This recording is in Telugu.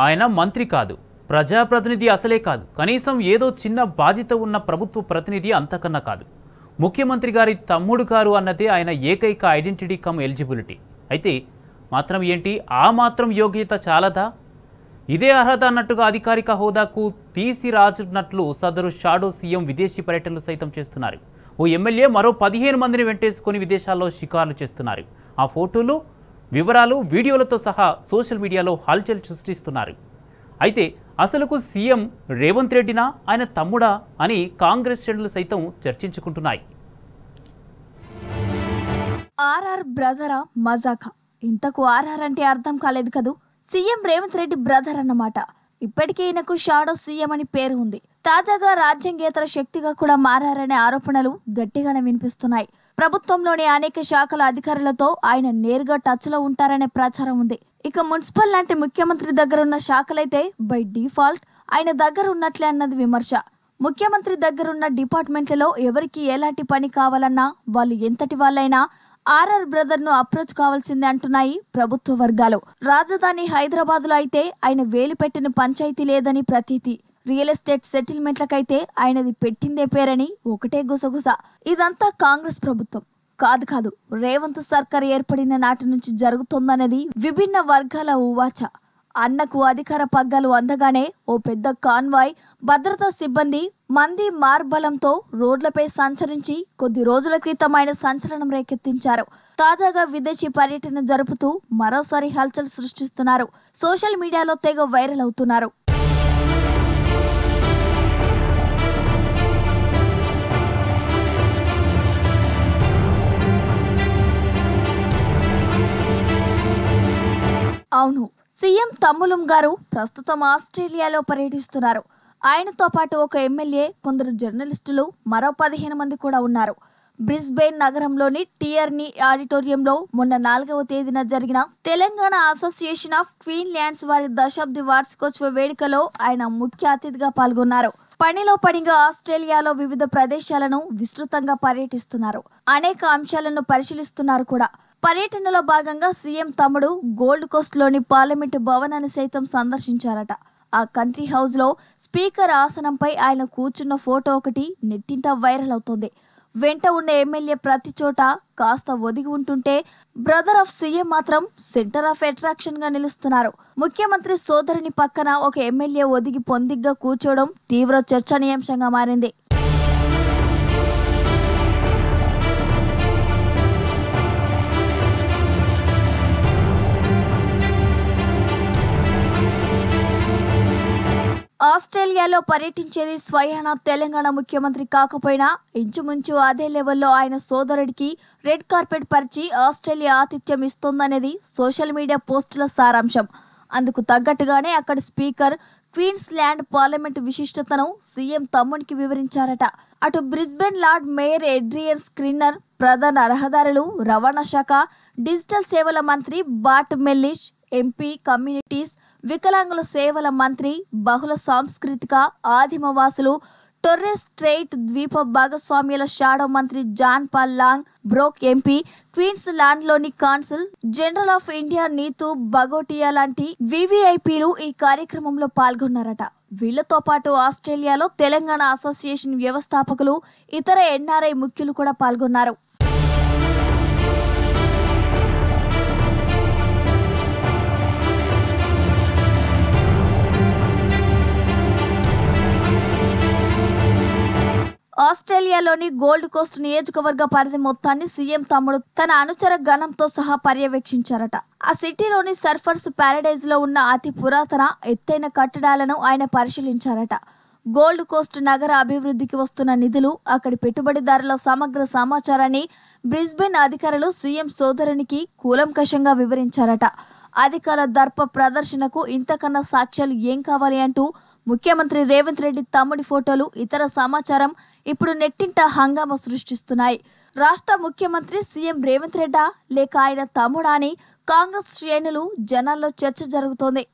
ఆయన మంత్రి కాదు, ప్రజాప్రతినిధి అసలే కాదు, కనీసం ఏదో చిన్న బాధ్యత ఉన్న ప్రభుత్వ ప్రతినిధి అంతకన్నా కాదు. ముఖ్యమంత్రి గారి తమ్ముడు గారు అన్నదే ఆయన ఏకైక ఐడెంటిటీ కమ్ ఎలిజిబిలిటీ. అయితే మాత్రం ఏంటి, ఆ మాత్రం యోగ్యత చాలదా? ఇదే అర్హత అన్నట్టుగా అధికారిక హోదాకు తీసి రాజున్నట్లు సదరు షాడో సీఎం విదేశీ పర్యటనలు సైతం చేస్తున్నారు. ఓ ఎమ్మెల్యే మరో 15 మందిని వెంటేసుకొని విదేశాల్లో షికార్లు చేస్తున్నారు. ఆ ఫోటోలు, వివరాలు, వీడియోలతో సహా సోషల్ మీడియాలో హల్చల్ సృష్టిస్తున్నారు. అయితే అసలుకు సీఎం రేవంత్ రెడ్డినా ఆయన తమ్ముడా అని కాంగ్రెస్ శ్రేణులు సైతం చర్చించుకుంటున్నాయి. ఆర్ఆర్ బ్రదరా మజాకా? ఇంతకు ఆర్ఆర్ అంటే అర్థం కాలేదు కదూ. సీఎం రేవంత్ రెడ్డి బ్రదర్ అన్నమాట. ఇప్పటికే ఈయనకు షాడో సీఎం అని పేరు ఉంది. తాజాగా రాజ్యాంగేతర శక్తిగా కూడా మారారనే ఆరోపణలు గట్టిగానే వినిపిస్తున్నాయి. ప్రభుత్వంలోని అనేక శాఖల అధికారులతో ఆయన నేరుగా టచ్ లో ఉంటారనే ప్రచారం ఉంది. ఇక మున్సిపల్ లాంటి ముఖ్యమంత్రి దగ్గరున్న శాఖలైతే బై డిఫాల్ట్ ఆయన దగ్గర ఉన్నట్లే అన్నది విమర్శ. ముఖ్యమంత్రి దగ్గరున్న డిపార్ట్మెంట్లలో ఎవరికి ఎలాంటి పని కావాలన్నా వాళ్ళు ఎంతటి వాళ్ళైనా ఆర్ఆర్ బ్రదర్ ను అప్రోచ్ కావాల్సిందే అంటున్నాయి ప్రభుత్వ వర్గాలు. రాజధాని హైదరాబాద్ లో అయితే ఆయన వేలు పెట్టిన పంచాయతీ లేదని ప్రతీతి. రియల్ ఎస్టేట్ సెటిల్మెంట్లకైతే ఆయనది పెట్టిందే పేరని ఒకటే గుసగుస. ఇదంతా కాంగ్రెస్ ప్రభుత్వం కాదు, రేవంత్ సర్కార్ ఏర్పడిన నాటి నుంచి జరుగుతోందనేది విభిన్న వర్గాల ఊవాచ. అన్నకు అధికార పగ్గాలు అందగానే ఓ పెద్ద కాన్వాయ్, భద్రతా సిబ్బంది, మంది మార్బలంతో రోడ్లపై సంచరించి కొద్ది రోజుల క్రితం ఆయన సంచలనం రేకెత్తించారు. తాజాగా విదేశీ పర్యటన జరుపుతూ మరోసారి హల్చల్ సృష్టిస్తున్నారు. సోషల్ మీడియాలో తెగ వైరల్ అవుతున్నారు. అవును, సీఎం తమ్ములం గారు ప్రస్తుతం ఆస్ట్రేలియాలో పర్యటిస్తున్నారు. ఆయనతో పాటు ఒక ఎమ్మెల్యే, కొందరు జర్నలిస్టులు, మరో 15 మంది కూడా ఉన్నారు. బ్రిస్బెయిన్ నగరంలోని టియర్నీ ఆడిటోరియంలో మొన్న 4వ తేదీన జరిగిన Telangana association of queen lands వారి దశాబ్ది వార్షికోత్సవ వేడుకలో ఆయన ముఖ్య అతిథిగా పాల్గొన్నారు. పనిలో పనిగా ఆస్ట్రేలియాలో వివిధ ప్రదేశాలను విస్తృతంగా పర్యటిస్తున్నారు. అనేక అంశాలను పరిశీలిస్తున్నారు కూడా. పర్యటనలో భాగంగా సీఎం తమ్ముడు గోల్డ్ కోస్ట్ లోని పార్లమెంటు భవనాన్ని సైతం సందర్శించారట. ఆ కంట్రీ హౌస్ లో స్పీకర్ ఆసనంపై ఆయన కూర్చున్న ఫోటో ఒకటి నెట్టింట వైరల్ అవుతోంది. వెంట ఉన్న ఎమ్మెల్యే ప్రతి చోట కాస్త ఒదిగి ఉంటుంటే బ్రదర్ ఆఫ్ సీఎం మాత్రం సెంటర్ ఆఫ్ అట్రాక్షన్ గా నిలుస్తున్నారు. ముఖ్యమంత్రి సోదరుని పక్కన ఒక ఎమ్మెల్యే ఒదిగి పొందిగ్గా కూర్చోవడం తీవ్ర చర్చనీయాంశంగా మారింది. ఆస్ట్రేలియాలో పర్యటించేది స్వయానా తెలంగాణ ముఖ్యమంత్రి కాకపోయినా ఇంచుమించు అదే లెవెల్లో ఆయన సోదరుడికి రెడ్ కార్పెట్ పరిచి ఆస్ట్రేలియా ఆతిథ్యం ఇస్తోందనేది సోషల్ మీడియా పోస్టుల సారాంశం. అందుకు తగ్గట్టుగానే అక్కడ స్పీకర్ క్వీన్స్ ల్యాండ్ పార్లమెంటు విశిష్టతను సీఎం తమ్మునికి వివరించారట. అటు బ్రిస్బెన్ లార్డ్ మేయర్ ఎడ్రియన్ స్క్రీనర్, ప్రధాన రహదారులు, రవాణా శాఖ, డిజిటల్ సేవల మంత్రి బాట్ మెల్లిష్, ఎంపీ కమ్యూనిటీస్, వికలాంగుల సేవల మంత్రి, బహుళ సాంస్కృతిక, ఆదిమవాసులు, టొర్రెస్ స్ట్రెయిట్ ద్వీప భాగస్వామ్యాల షాడో మంత్రి John Paul Long, Brock MP, Queensland లోని consul general of India Neetu Bagotia లాంటి వివిఐపీలు ఈ కార్యక్రమంలో పాల్గొన్నారట. వీళ్లతో పాటు ఆస్ట్రేలియాలో తెలంగాణ అసోసియేషన్ వ్యవస్థాపకులు, ఇతర ఎన్ఆర్ఐ ముఖ్యులు కూడా పాల్గొన్నారు. ఆస్ట్రేలియాలోని గోల్డ్ కోస్ట్ నియోజకవర్గ పరిధి మొత్తాన్ని సీఎం తమ్ముడు తన అనుచర గణంతో సహా పర్యవేక్షించారట. ఆ సిటీలోని సర్ఫర్స్ ప్యారడైజ్ లో ఉన్న అతి పురాతన ఎత్తైన కట్టడాలను ఆయన పరిశీలించారట. గోల్డ్ కోస్ట్ నగర అభివృద్ధికి వస్తున్న నిధులు, అక్కడి పెట్టుబడిదారుల సమగ్ర సమాచారాన్ని బ్రిస్బెన్ అధికారులు సీఎం సోదరునికి కూలంకషంగా వివరించారట. అధికార దర్ప ప్రదర్శనకు ఇంతకన్నా సాక్ష్యాలు ఏం కావాలి అంటూ ముఖ్యమంత్రి రేవంత్ రెడ్డి తమ్ముడి ఫోటోలు, ఇతర సమాచారం ఇప్పుడు నెట్టింట హంగామా సృష్టిస్తున్నాయి. రాష్ట్ర ముఖ్యమంత్రి సీఎం రేవంత్ రెడ్డా లేక ఆయన తమ్ముడా అని కాంగ్రెస్ శ్రేణులు జనాల్లో చర్చ జరుగుతోంది.